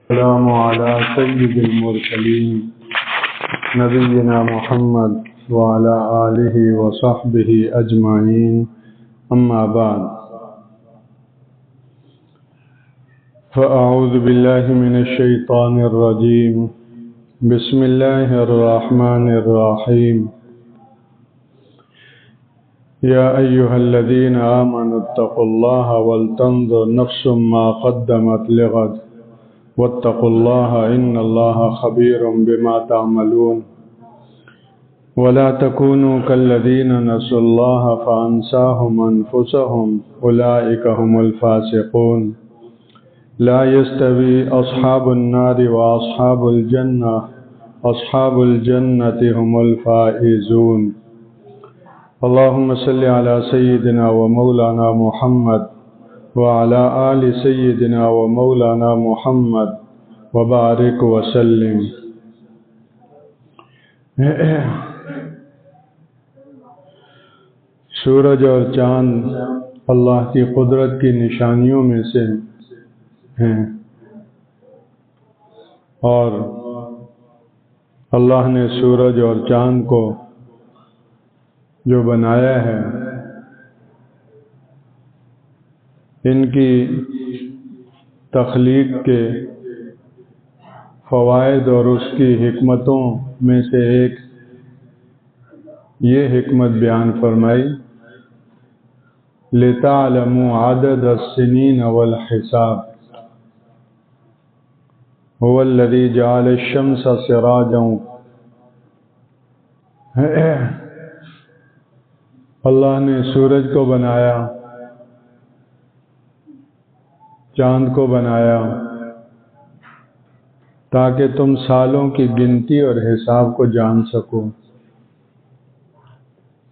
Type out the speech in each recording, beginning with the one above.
السلام على سيد المرسلين نبينا محمد وعلى آله وصحبه أجمعين أما بعد فأعوذ بالله من الشيطان الرجيم بسم الله الرحمن الرحيم يا أيها الذين آمنوا اتقوا الله ولتنظر نفس ما قدمت لغد واتقوا الله إن الله خبير بما تعملون ولا تكونوا كالذين نسوا الله فأنساهم أنفسهم أولئك هم الفاسقون لا يستوي أصحاب النار وأصحاب الجنة أصحاب الجنة هم الفائزون اللهم صل على سيدنا ومولانا محمد وعلى آل سيدنا ومولانا محمد وبارك وسلم. سورج اور چاند اللہ کی قدرت کی نشانیوں میں سے ہیں، اور اللہ نے سورج اور چاند کو جو بنایا ہے ان کی تخلیق کے فوائد اور اس کی حکمتوں میں سے ایک یہ حکمت بیان فرمائی لِتَعْلَمُوا عَدَدَ السِّنِينَ وَالْحِسَابَ هُوَ الَّذِي جَعَلَ الشَّمْسَ سِرَاجًا. اللہ نے سورج کو بنایا، چاند کو بنایا تاکہ تم سالوں کی گنتی اور حساب کو جان سکو.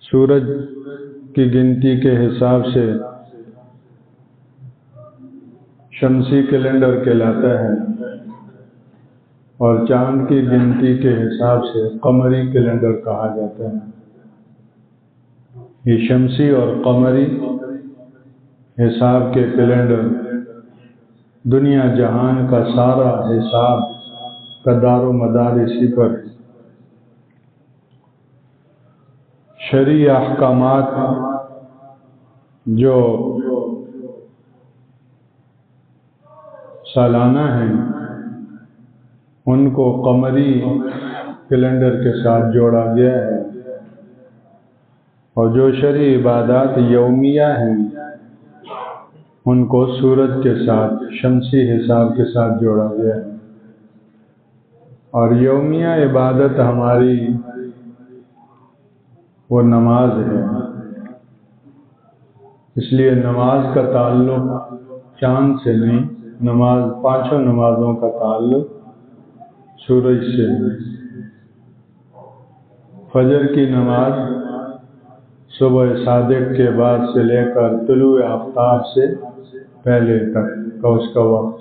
سورج کی گنتی کے حساب سے شمسی کیلنڈر کہلاتا ہے، اور چاند کی گنتی کے حساب سے قمری کیلنڈر کہا جاتا ہے. یہ شمسی اور قمری حساب کے کیلنڈر دنیا جہان کا سارا حساب کا دار و مدار اسی پر ہے. شرعی احکامات جو سالانہ ہیں ان کو قمری کیلنڈر کے ساتھ جوڑا گیا ہے، اور جو شرعی عبادات یومیہ ہیں ان کو سورج کے ساتھ شمسی حساب کے ساتھ جوڑا گیا ہے. اور یومیہ عبادت ہماری وہ نماز ہے، اس لیے نماز کا تعلق چاند سے نہیں، پانچوں نمازوں کا تعلق سورج سے ہے. فجر کی نماز صبح صادق کے بعد سے لے کر طلوع آفتاب سے پہلے تک کا اس کا وقت،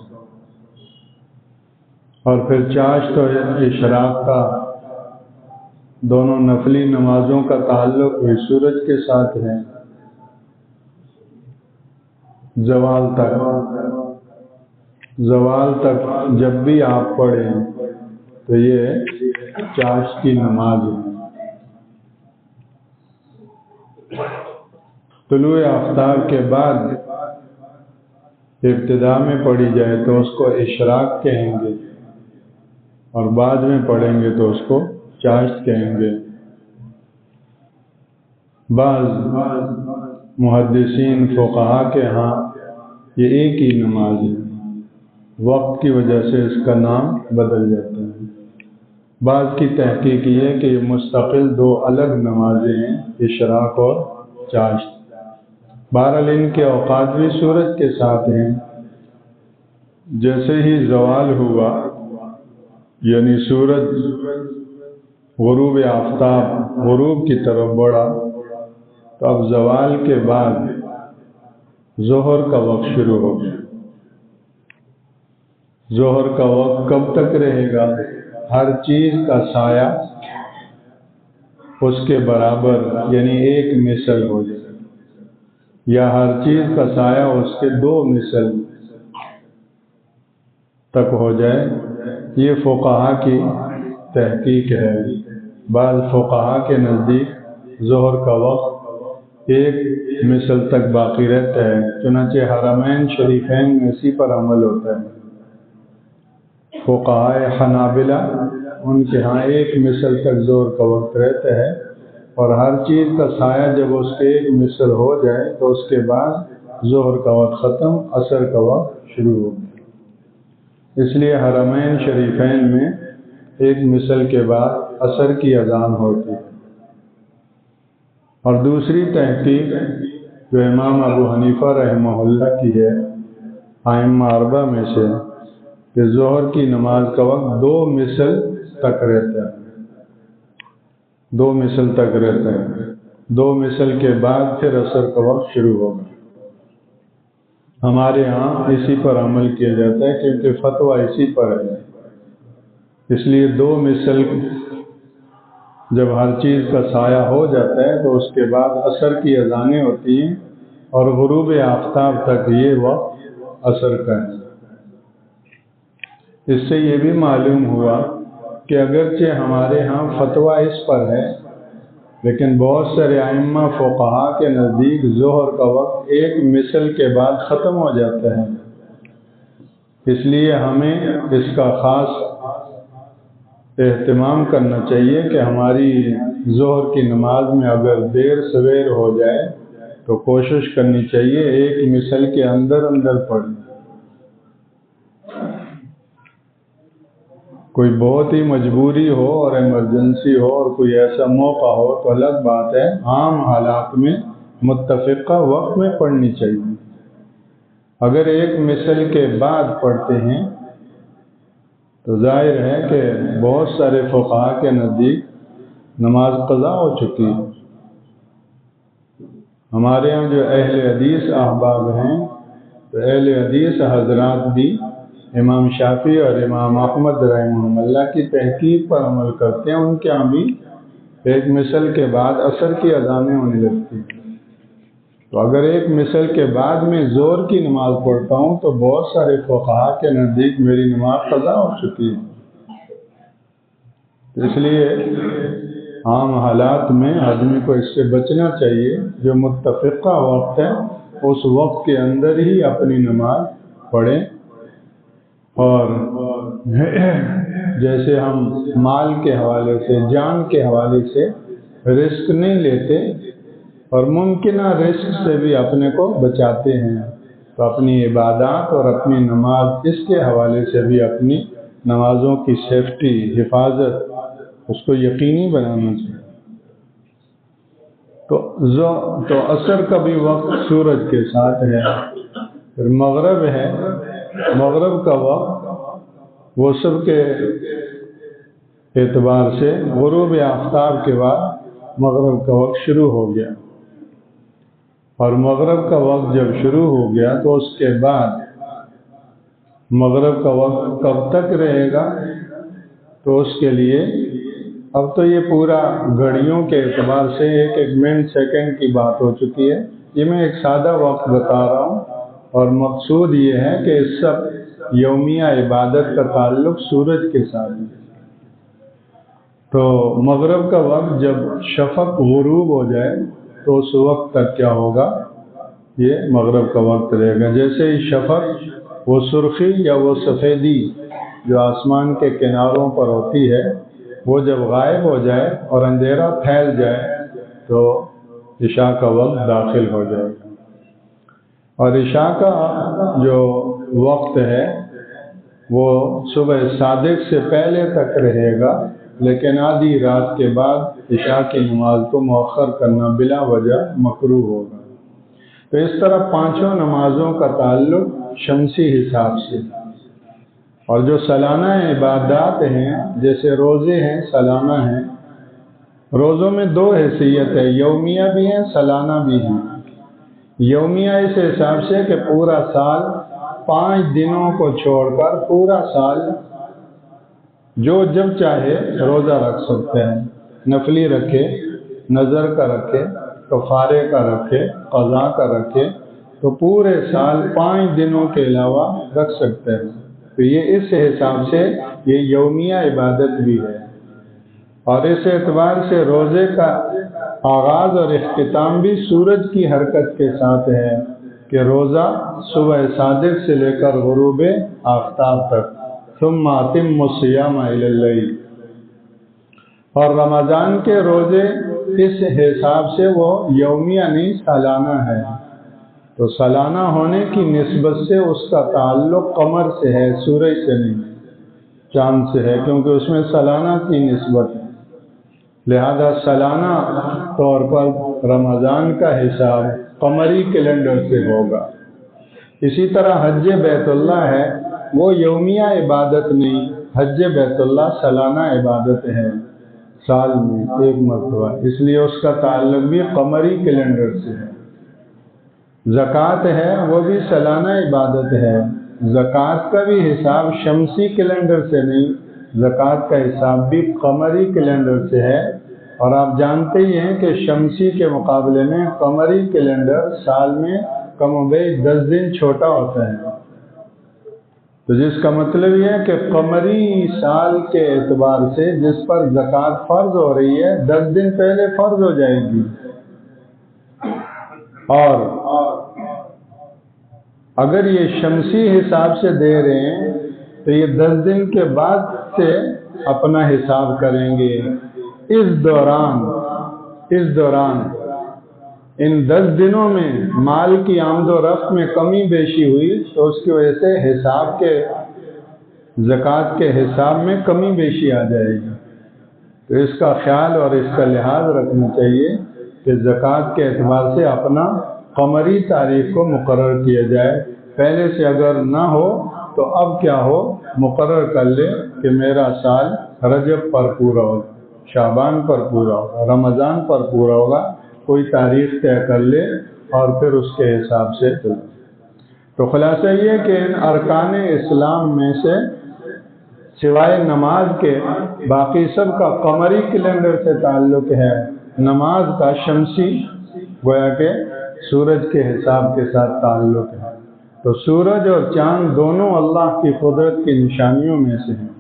اور پھر چاشت اور اشراق کا دونوں نفلی نمازوں کا تعلق بھی سورج کے ساتھ ہے. زوال تک جب بھی آپ پڑھیں تو یہ چاشت کی نماز ہے. طلوع آفتاب کے بعد ابتدا میں پڑھی جائے تو اس کو اشراق کہیں گے، اور بعد میں پڑھیں گے تو اس کو چاشت کہیں گے. بعض محدثین فقہا کے ہاں یہ ایک ہی نماز ہے، وقت کی وجہ سے اس کا نام بدل جاتا ہے. بعض کی تحقیق یہ ہے کہ یہ مستقل دو الگ نمازیں ہیں، اشراق اور چاشت. بہرحال ان کے اوقات بھی سورج کے ساتھ ہیں. جیسے ہی زوال ہوا یعنی سورج غروب آفتاب غروب کی طرف بڑھا تو اب زوال کے بعد ظہر کا وقت شروع ہو گیا. ظہر کا وقت کب تک رہے گا؟ ہر چیز کا سایہ اس کے برابر یعنی ایک مثل ہو جائے، یا ہر چیز کا سایہ اس کے دو مثل. تک ہو جائے، یہ فقہا کی تحقیق ہے۔ بعض فقہا کے نزدیک ظہر کا وقت ایک مثل تک باقی رہتا ہے، چنانچہ حرمین شریفین میں اسی پر عمل ہوتا ہے۔ فقہائے حنابلہ ان کے ہاں ایک مثل تک ظہر کا وقت رہتا ہے، اور ہر چیز کا سایہ جب اس کے ایک مثل ہو جائے تو اس کے بعد ظہر کا وقت ختم، عصر کا وقت شروع ہو گیا۔ اس لیے حرمین شریفین میں ایک مثل کے بعد عصر کی اذان ہوتی ہے۔ اور دوسری تحقیق جو امام ابو حنیفہ رحمہ اللہ کی ہے، ائمہ اربعہ میں سے، کہ ظہر کی نماز کا وقت 2 مثل تک رہتا ہے، 2 مثل تک رہتا ہے، 2 مثل کے بعد پھر عصر کا وقت شروع ہوگا۔ ہمارے ہاں اسی پر عمل کیا جاتا ہے کیونکہ فتویٰ اسی پر ہے، اس لیے 2 مثل جب ہر چیز کا سایہ ہو جاتا ہے تو اس کے بعد عصر کی اذانیں ہوتی ہیں، اور غروب آفتاب تک یہ وقت عصر کا ہے۔ اس سے یہ بھی معلوم ہوا کہ اگرچہ ہمارے ہاں فتویٰ اس پر ہے، لیکن بہت سارے ائمہ فقہا کے نزدیک ظہر کا وقت ایک مثل کے بعد ختم ہو جاتا ہے۔ اس لیے ہمیں اس کا خاص اہتمام کرنا چاہیے کہ ہماری ظہر کی نماز میں اگر دیر سویر ہو جائے تو کوشش کرنی چاہیے ایک مثل کے اندر پڑھیں۔ کوئی بہت ہی مجبوری ہو اور ایمرجنسی ہو اور کوئی ایسا موقع ہو تو الگ بات ہے، عام حالات میں متفقہ وقت میں پڑھنی چاہیے۔ اگر ایک مثل کے بعد پڑھتے ہیں تو ظاہر ہے کہ بہت سارے فقہا کے نزدیک نماز قضا ہو چکی ہے۔ ہمارے ہاں جو اہل حدیث احباب ہیں تو اہل حدیث حضرات بھی امام شافعی اور امام احمد رحمہ اللہ کی تحقیق پر عمل کرتے ہیں، ان کے ہاں بھی ایک مثل کے بعد عصر کی اذانیں ہونے لگتی ہیں۔ تو اگر ایک مثل کے بعد میں ظہر کی نماز پڑھتا ہوں تو بہت سارے فقہا کے نزدیک میری نماز قضا ہو چکی ہے۔ اس لیے عام حالات میں آدمی کو اس سے بچنا چاہیے، جو متفقہ وقت ہے اس وقت کے اندر ہی اپنی نماز پڑھیں۔ اور جیسے ہم مال کے حوالے سے، جان کے حوالے سے رزق نہیں لیتے اور ممکنہ رزق سے بھی اپنے کو بچاتے ہیں، تو اپنی عبادات اور اپنی نماز اس کے حوالے سے بھی اپنی نمازوں کی سیفٹی، حفاظت اس کو یقینی بنانا چاہیے۔ تو عصر کا بھی وقت سورج کے ساتھ ہے، پھر مغرب ہے، مغرب کا وقت وہ سب کے اعتبار سے غروب آفتاب کے بعد مغرب کا وقت شروع ہو گیا، اور مغرب کا وقت جب شروع ہو گیا تو اس کے بعد مغرب کا وقت کب تک رہے گا، تو اس کے لیے اب تو یہ پورا گھڑیوں کے اعتبار سے ایک منٹ سیکنڈ کی بات ہو چکی ہے۔ یہ میں ایک سادہ وقت بتا رہا ہوں، اور مقصود یہ ہے کہ اس سب یومیہ عبادت کا تعلق سورج کے ساتھ ہے۔ تو مغرب کا وقت جب شفق غروب ہو جائے تو اس وقت تک کیا ہوگا، یہ مغرب کا وقت رہے گا۔ جیسے ہی شفق وہ سرخی یا وہ سفیدی جو آسمان کے کناروں پر ہوتی ہے وہ جب غائب ہو جائے اور اندھیرا پھیل جائے تو عشاء کا وقت داخل ہو جائے گا۔ اور عشاء کا جو وقت ہے وہ صبح صادق سے پہلے تک رہے گا، لیکن آدھی رات کے بعد عشاء کی نماز کو مؤخر کرنا بلا وجہ مکروہ ہوگا۔ تو اس طرح 5 نمازوں کا تعلق شمسی حساب سے، اور جو سالانہ عبادات ہیں جیسے روزے ہیں، سالانہ ہیں، روزوں میں 2 حیثیت ہے، یومیہ بھی ہیں، سالانہ بھی ہیں۔ یومیہ اس حساب سے کہ پورا سال 5 دنوں کو چھوڑ کر پورا سال جو جب چاہے روزہ رکھ سکتے ہیں، نفلی رکھے، نظر کا رکھے، کفارے کا رکھے، قضا کا رکھے، تو پورے سال 5 دنوں کے علاوہ رکھ سکتے ہیں۔ تو یہ اس حساب سے یہ یومیہ عبادت بھی ہے، اور اس اعتبار سے روزے کا آغاز اور اختتام بھی سورج کی حرکت کے ساتھ ہے کہ روزہ صبح صادق سے لے کر غروب آفتاب تک، ثم اتموا الصیام الی اللیل، اور رمضان کے روزے اس حساب سے وہ یومیہ نہیں سالانہ ہے، تو سالانہ ہونے کی نسبت سے اس کا تعلق قمر سے ہے، سورج سے نہیں، چاند سے ہے، کیونکہ اس میں سالانہ کی نسبت ہے، لہذا سالانہ طور پر رمضان کا حساب قمری کیلنڈر سے ہوگا۔ اسی طرح حج بیت اللہ ہے، وہ یومیہ عبادت نہیں، حج بیت اللہ سالانہ عبادت ہے، سال میں ایک مرتبہ، اس لیے اس کا تعلق بھی قمری کیلنڈر سے ہے۔ زکوٰۃ ہے، وہ بھی سالانہ عبادت ہے، زکوٰۃ کا بھی حساب شمسی کیلنڈر سے نہیں، زکوٰۃ کا حساب بھی قمری کیلنڈر سے ہے، اور آپ جانتے ہی ہیں کہ شمسی کے مقابلے میں قمری کیلنڈر سال میں کم و بیش 10 دن چھوٹا ہوتا ہے، تو جس کا مطلب یہ ہے کہ قمری سال کے اعتبار سے جس پر زکوٰۃ فرض ہو رہی ہے 10 دن پہلے فرض ہو جائے گی، اور اگر یہ شمسی حساب سے دے رہے ہیں تو یہ 10 دن کے بعد سے اپنا حساب کریں گے۔ اس دوران ان 10 دنوں میں مال کی آمد و رفت میں کمی بیشی ہوئی تو اس کی وجہ سے حساب کے زکوٰۃ کے حساب میں کمی بیشی آ جائے گی، تو اس کا خیال اور اس کا لحاظ رکھنا چاہیے کہ زکوٰۃ کے اعتبار سے اپنا قمری تاریخ کو مقرر کیا جائے، پہلے سے اگر نہ ہو تو اب کیا ہو مقرر کر لے کہ میرا سال رجب پر پورا ہوگا، شعبان پر پورا ہوگا، رمضان پر پورا ہوگا، کوئی تاریخ طے کر لے اور پھر اس کے حساب سے چلے۔ تو خلاصہ یہ کہ ان ارکان اسلام میں سے سوائے نماز کے باقی سب کا قمری کیلنڈر سے تعلق ہے، نماز کا شمسی گویا کہ سورج کے حساب کے ساتھ تعلق ہے، تو سورج اور چاند دونوں اللہ کی قدرت کی نشانیوں میں سے ہیں۔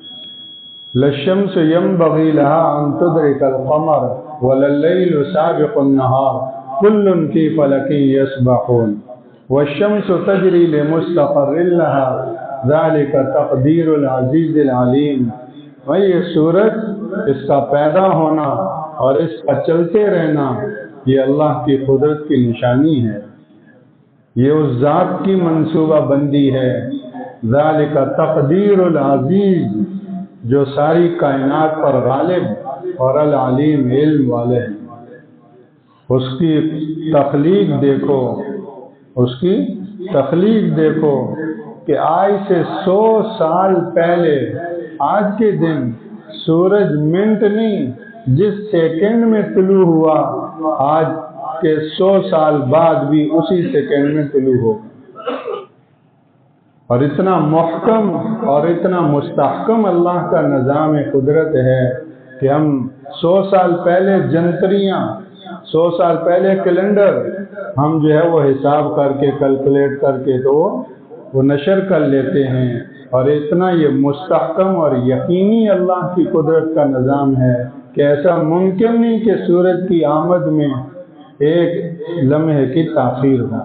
للشمس ينبغي لها أن تدرك القمر ولا الليل سابق النهار كل في فلك يسبحون والشمس تجري لمستقر لها ذلك تقدير العزيز العليم۔ اور یہ سورج، اس کا پیدا ہونا اور اس کا چلتے رہنا، یہ اللہ کی قدرت کی نشانی ہے، یہ اس ذات کی منصوبہ بندی ہے، ذالک تقدیر العزیز، جو ساری کائنات پر غالب اور العلیم علم والے ہیں۔ اس کی تخلیق دیکھو، اس کی تخلیق دیکھو کہ آج سے 100 سال پہلے آج کے دن سورج منٹ نہیں، جس سیکنڈ میں طلوع ہوا آج کے 100 سال بعد بھی اسی سیکنڈ میں طلوع ہوگا، اور اتنا محکم اور اتنا مستحکم اللہ کا نظام قدرت ہے کہ ہم 100 سال پہلے جنتریاں، 100 سال پہلے کیلنڈر ہم جو ہے وہ حساب کر کے کیلکولیٹ کر کے تو وہ نشر کر لیتے ہیں، اور اتنا یہ مستحکم اور یقینی اللہ کی قدرت کا نظام ہے کہ ایسا ممکن نہیں کہ سورج کی آمد میں ایک لمحے کی تاخیر ہو۔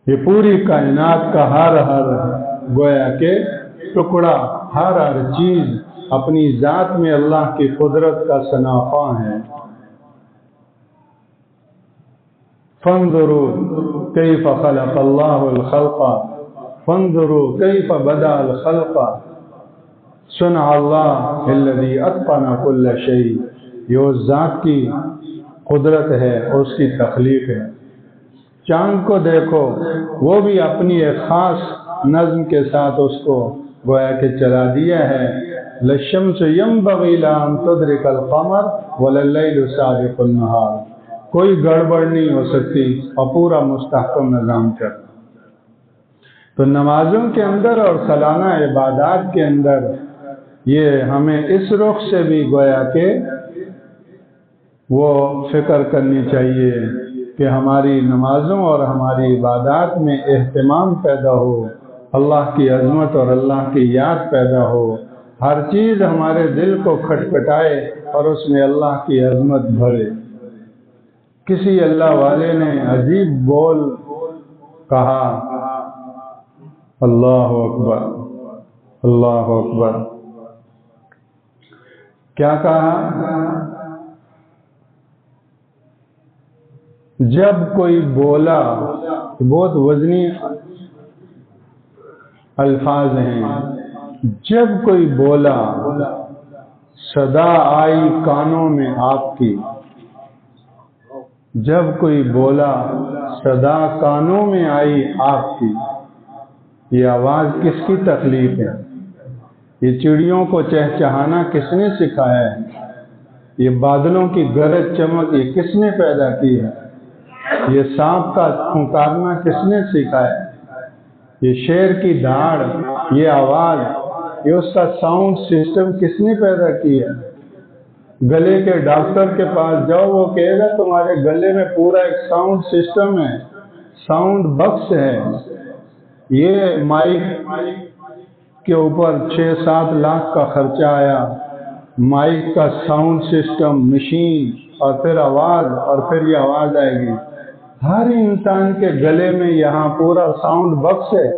یہ پوری کائنات کا ہر گویا کہ ٹکڑا، ہر چیز اپنی ذات میں اللہ کی قدرت کا شناخواں ہے۔ فانظروا کیف خلق اللہ الخلق فانظروا کیف بدأ الخلق صنع اللہ الذی اتقن کل شیء، یہ اس ذات کی قدرت ہے، اس کی تخلیق ہے۔ چاند کو دیکھو، وہ بھی اپنی ایک خاص نظم کے ساتھ اس کو گویا کہ چلا دیا ہے۔ للشمس ينبغي لها أن تدرك القمر ولا الليل سابق النهار، کوئی گڑبڑ نہیں ہو سکتی اور پورا مستحکم نظام چلتا۔ تو نمازوں کے اندر اور سالانہ عبادات کے اندر یہ ہمیں اس رخ سے بھی گویا کہ وہ فکر کرنی چاہیے کہ ہماری نمازوں اور ہماری عبادات میں اہتمام پیدا ہو، اللہ کی عظمت اور اللہ کی یاد پیدا ہو، ہر چیز ہمارے دل کو کھٹکھٹائے اور اس میں اللہ کی عظمت بھرے۔ کسی اللہ والے نے عجیب بول کہا، اللہ اکبر اللہ اکبر۔ کیا کہا؟ جب کوئی بولا، بہت وزنی الفاظ ہیں، جب کوئی بولا صدا آئی کانوں میں آپ کی، جب کوئی بولا صدا کانوں میں آئی آپ کی۔ یہ آواز کس کی تخلیق ہے؟ یہ چڑیوں کو چہچہانا کس نے سکھایا ہے؟ یہ بادلوں کی گرج چمک یہ کس نے پیدا کی ہے؟ یہ سانپ کا پھنکارنا کس نے سکھایا ہے؟ یہ شیر کی دھاڑ، یہ آواز، یہ اس کا ساؤنڈ سسٹم کس نے پیدا کی ہے؟ گلے کے ڈاکٹر کے پاس جاؤ، وہ کہے گا تمہارے گلے میں پورا ایک ساؤنڈ سسٹم ہے، ساؤنڈ باکس ہے۔ یہ مائک کے اوپر 6-7 لاکھ کا خرچہ آیا، مائک کا ساؤنڈ سسٹم، مشین، اور پھر آواز، اور پھر یہ آواز آئے گی۔ ہر انسان کے گلے میں یہاں پورا ساؤنڈ باکس ہے۔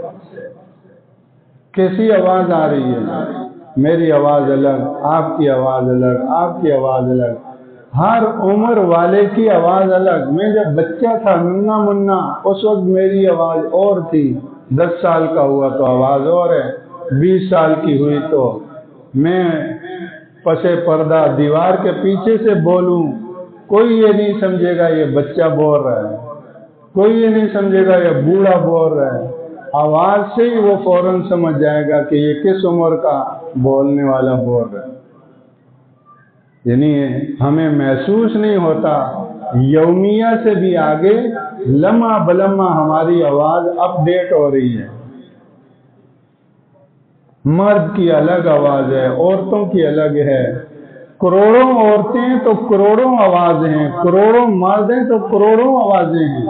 کیسی آواز آ رہی ہے؟ میری آواز الگ، آپ کی آواز الگ، آپ کی آواز الگ، ہر عمر والے کی آواز الگ۔ میں جب بچہ تھا ننا منا، اس وقت میری آواز اور تھی، 10 سال کا ہوا تو آواز اور ہے، 20 سال کی ہوئی تو میں پسے پردہ دیوار کے پیچھے سے بولوں، کوئی یہ نہیں سمجھے گا یہ بچہ بول رہا ہے، کوئی یہ نہیں سمجھے گا یہ بوڑھا بول رہا ہے۔ آواز سے ہی وہ فوراً سمجھ جائے گا کہ یہ کس عمر کا بولنے والا بول رہا ہے۔ یعنی ہمیں محسوس نہیں ہوتا، یومیہ سے بھی آگے لمحہ بلمحہ ہماری آواز اپ ڈیٹ ہو رہی ہے۔ مرد کی الگ آواز ہے، عورتوں کی الگ ہے، کروڑوں عورتیں تو کروڑوں آواز ہیں، کروڑوں مرد ہیں تو کروڑوں آوازیں ہیں،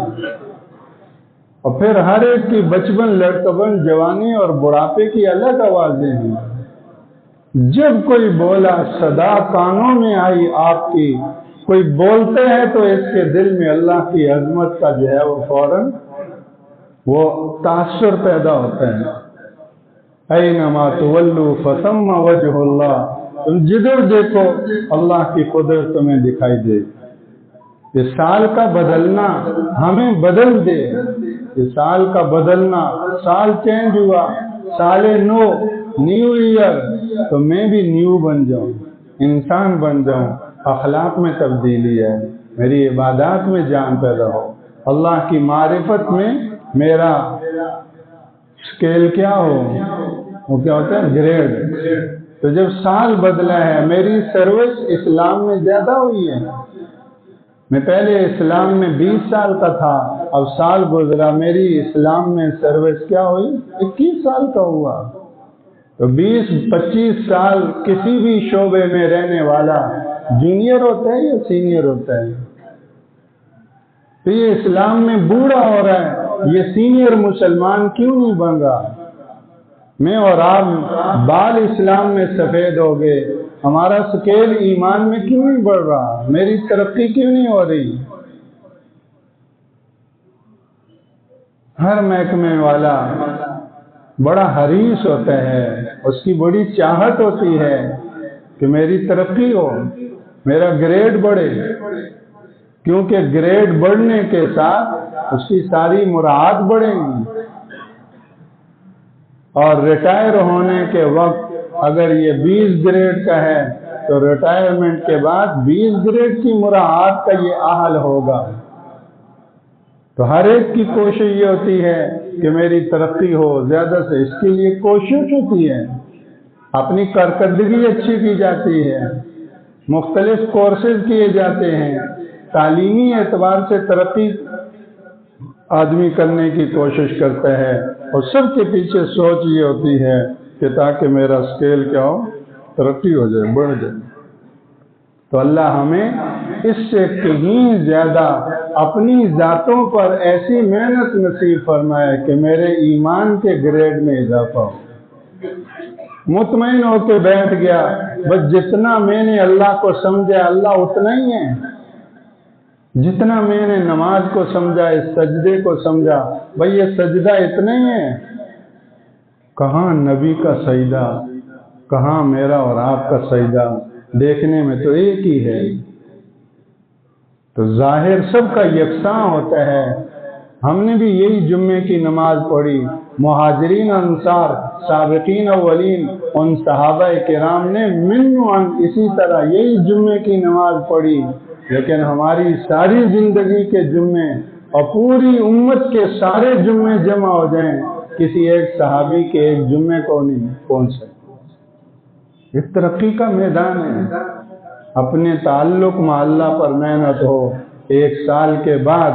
اور پھر ہر ایک کی بچپن، لڑکپن، جوانی اور بڑھاپے کی الگ آوازیں ہیں۔ جب کوئی بولا صدا کانوں میں آئی آپ کی، کوئی بولتے ہیں تو اس کے دل میں اللہ کی عظمت کا جو ہے وہ فوراً وہ تاثر پیدا ہوتا ہے۔ اینما تولوا فثم وجہ اللہ، تم جدھر دیکھو اللہ کی قدرت تمہیں دکھائی دے۔ یہ سال کا بدلنا ہمیں بدل دے، یہ سال کا بدلنا، سال چینج ہوا، سال نو، نیو ایئر، تو میں بھی نیو بن جاؤں، انسان بن جاؤں، اخلاق میں تبدیلی ہے، میری عبادات میں جان پیدا ہو، اللہ کی معرفت میں میرا سکیل کیا ہو، وہ کیا ہوتا ہے، گریڈ۔ تو جب سال بدلا ہے، میری سروس اسلام میں زیادہ ہوئی ہے۔ میں پہلے اسلام میں 20 سال کا تھا، اب سال گزرا، میری اسلام میں سروس کیا ہوئی، 21 سال کا ہوا۔ تو 20-25 سال کسی بھی شعبے میں رہنے والا جونیئر ہوتا ہے یا سینئر ہوتا ہے؟ تو یہ اسلام میں بوڑھا ہو رہا ہے، یہ سینئر مسلمان کیوں نہیں بن رہا؟ میں اور آپ بال اسلام میں سفید ہو گئے، ہمارا سکیل ایمان میں کیوں نہیں بڑھ رہا؟ میری ترقی کیوں نہیں ہو رہی؟ ہر محکمے والا بڑا حریص ہوتا ہے، اس کی بڑی چاہت ہوتی ہے کہ میری ترقی ہو، میرا گریڈ بڑھے، کیونکہ گریڈ بڑھنے کے ساتھ اس کی ساری مراعات بڑھیں گی، اور ریٹائر ہونے کے وقت اگر یہ 20 گریڈ کا ہے تو ریٹائرمنٹ کے بعد 20 گریڈ کی مراعات کا یہ اہل ہوگا۔ تو ہر ایک کی کوشش یہ ہوتی ہے کہ میری ترقی ہو، زیادہ سے اس کے لیے کوشش ہوتی ہے، اپنی کارکردگی اچھی کی جاتی ہے، مختلف کورسز کیے جاتے ہیں، تعلیمی اعتبار سے ترقی آدمی کرنے کی کوشش کرتا ہے، اور سب کے پیچھے سوچ یہ ہوتی ہے کہ تاکہ میرا سکیل کیا ہو، ترقی ہو جائے، بڑھ جائے۔ تو اللہ ہمیں اس سے کہیں زیادہ اپنی ذاتوں پر ایسی محنت نصیب فرمائے کہ میرے ایمان کے گریڈ میں اضافہ ہو۔ مطمئن ہو کے بیٹھ گیا، بس جتنا میں نے اللہ کو سمجھا اللہ اتنا ہی ہے، جتنا میں نے نماز کو سمجھا، اس سجدے کو سمجھا، بھئی یہ سجدہ اتنا ہی ہے۔ کہاں نبی کا سجدہ، کہاں میرا اور آپ کا سجدہ، دیکھنے میں تو ایک ہی ہے، تو ظاہر سب کا یکساں ہوتا ہے۔ ہم نے بھی یہی جمعے کی نماز پڑھی، مہاجرین انصار سابقین اولین ان صحابہ کرام نے منعن اسی طرح یہی جمعے کی نماز پڑھی، لیکن ہماری ساری زندگی کے جمعے اور پوری امت کے سارے جمعے جمع ہو جائیں، کسی ایک صحابی کے ایک جمعے کو نہیں پہنچ سکتے۔ یہ ترقی کا میدان ہے۔ اپنے تعلق مع اللہ پر محنت ہو، ایک سال کے بعد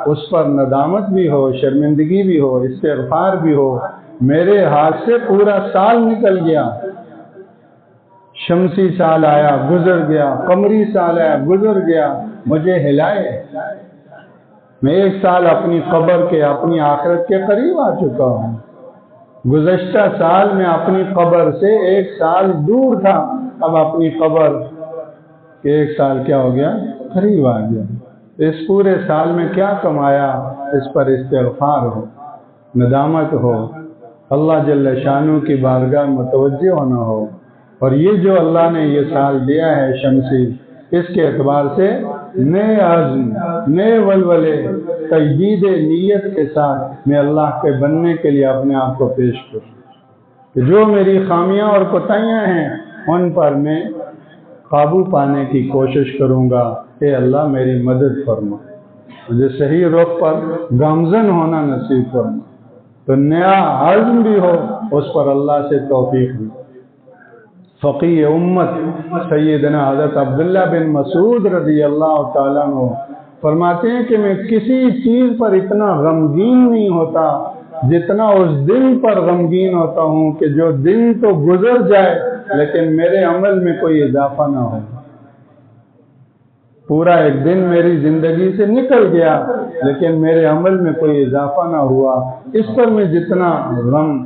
اس پر ندامت بھی ہو، شرمندگی بھی ہو، استغفار بھی ہو۔ میرے ہاتھ سے پورا سال نکل گیا، شمسی سال آیا گزر گیا، قمری سال آیا گزر گیا، مجھے ہلائے۔ میں ایک سال اپنی قبر کے، اپنی آخرت کے قریب آ چکا ہوں۔ گزشتہ سال میں اپنی قبر سے ایک سال دور تھا، اب اپنی قبر کے ایک سال کیا ہو گیا، قریب آ گیا۔ اس پورے سال میں کیا کمایا، اس پر استغفار ہو، ندامت ہو، اللہ جل شانہ کی بارگاہ متوجہ ہونا ہو۔ اور یہ جو اللہ نے یہ سال دیا ہے شمسی، اس کے اعتبار سے نئے عزم، نئے ولولے، تجدید نیت کے ساتھ میں اللہ کے بننے کے لیے اپنے آپ کو پیش کروں کہ جو میری خامیاں اور کوتاہیاں ہیں ان پر میں قابو پانے کی کوشش کروں گا۔ اے اللہ میری مدد فرما، مجھے صحیح رخ پر گامزن ہونا نصیب فرما، تو نیا عزم بھی ہو، اس پر اللہ سے توفیق بھی۔ فقیہ امت سیدنا حضرت عبداللہ بن مسعود رضی اللہ تعالیٰ عنہ فرماتے ہیں کہ میں کسی چیز پر اتنا غمگین نہیں ہوتا جتنا اس دن پر غمگین ہوتا ہوں کہ جو دن تو گزر جائے لیکن میرے عمل میں کوئی اضافہ نہ ہو۔ پورا ایک دن میری زندگی سے نکل گیا لیکن میرے عمل میں کوئی اضافہ نہ ہوا، اس پر میں جتنا غم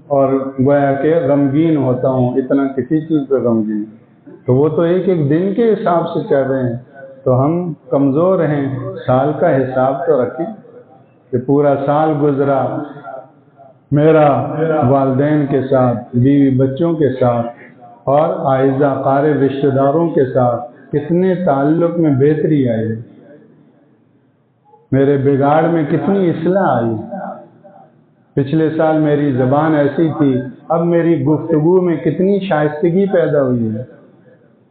اور گویا کہ غمگین ہوتا ہوں اتنا کسی چیز پہ غمگین۔ تو وہ تو ایک ایک دن کے حساب سے کر رہے ہیں، تو ہم کمزور ہیں، سال کا حساب تو رکھیں کہ پورا سال گزرا میرا والدین کے ساتھ، بیوی بچوں کے ساتھ اور اعزا قارب رشتہ داروں کے ساتھ کتنے تعلق میں بہتری آئی، میرے بگاڑ میں کتنی اصلاح آئی۔ پچھلے سال میری زبان ایسی تھی، اب میری گفتگو میں کتنی شائستگی پیدا ہوئی ہے،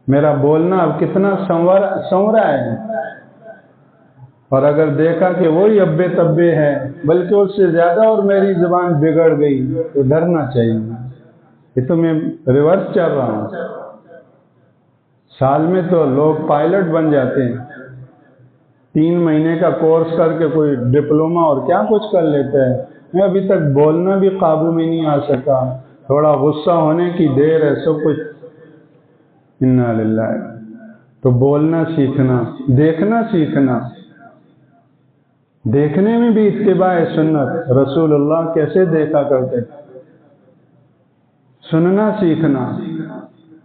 میرا بولنا اب کتنا سنورا ہے۔ اور اگر دیکھا کہ وہی ابے تبے ہے بلکہ اس سے زیادہ اور میری زبان بگڑ گئی تو ڈرنا چاہیے، یہ تو میں ریورس چل رہا ہوں۔ سال میں تو لوگ پائلٹ بن جاتے ہیں، 3 مہینے کا کورس کر کے کوئی ڈپلومہ اور کیا کچھ کر لیتا ہے۔ میں ابھی تک بولنا بھی قابو میں نہیں آ سکا، تھوڑا غصہ ہونے کی دیر ہے، سب کچھ انا للہ۔ تو بولنا سیکھنا، دیکھنا سیکھنا، دیکھنے میں بھی اتباع سنت، رسول اللہ کیسے دیکھا کرتے، سننا سیکھنا۔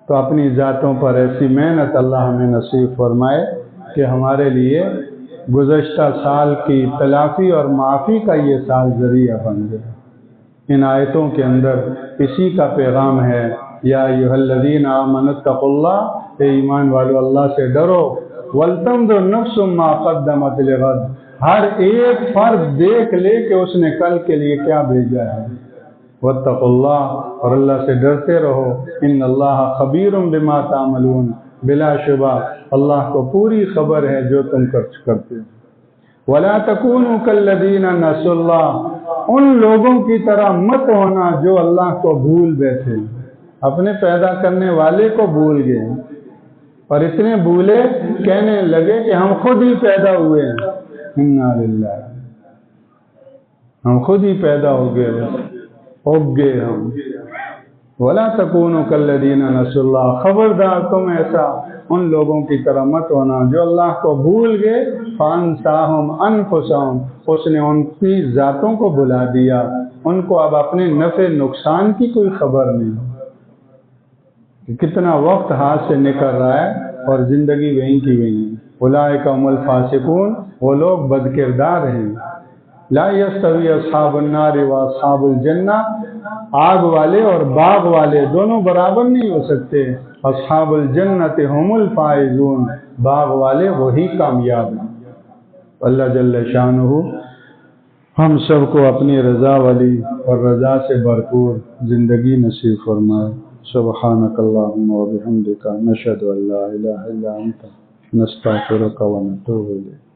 تو اپنی ذاتوں پر ایسی محنت اللہ ہمیں نصیب فرمائے کہ ہمارے لیے گزشتہ سال کی تلافی اور معافی کا یہ سال ذریعہ بن گیا۔ ان آیتوں کے اندر اسی کا پیغام ہے، یا ایھا الذین آمنوا اتقوا اللہ، اے ایمان والو اللہ سے ڈرو، ولتنظر نفس ما قدمت لغد، ہر ایک فرد دیکھ لے کہ اس نے کل کے لیے کیا بھیجا ہے۔ واتقوا اللہ، اور اللہ سے ڈرتے رہو، ان اللہ خبیر بما تعملون، بلا شبہ اللہ کو پوری خبر ہے جو تم کرتے ہو۔ ولا تکونوا کالذین نسوا اللہ، ان لوگوں کی طرح مت ہونا جو اللہ کو بھول بیٹھے، اپنے پیدا کرنے والے کو بھول گئے اور اتنے بھولے کہنے لگے کہ ہم خود ہی پیدا ہوئے ہیں۔ انا للہ، ہم خود ہی پیدا ہو گئے، اگ گئے ہم۔ ولا تکونوا کالذین نسوا اللہ، خبردار تم ایسا ان لوگوں کی طرح مت ہونا جو اللہ کو بھول گئے، فانساہم انفسہم، اس نے ان کی ذاتوں کو بھلا دیا، ان کو اب اپنے نفع نقصان کی کوئی خبر نہیں، کتنا وقت ہاتھ سے نکل رہا ہے اور زندگی وہیں کی وہیں۔ اولئک هم الفاسقون، وہ لوگ بد کردار ہیں۔ لا یستوی اصحاب النار و اصحاب الجنہ، آگ والے اور باغ والے دونوں برابر نہیں ہو سکتے۔ اصحاب الجنت هم الفائزون، باغ والے وہی کامیاب ہیں۔ اللہ جل شانہ ہم سب کو اپنی رضا والی اور رضا سے بھرپور زندگی نصیب فرمائے۔ سبحانک اللہم و بحمدک، نشہد ان لا الہ الا انت، نستغفرک و نتوب الیک۔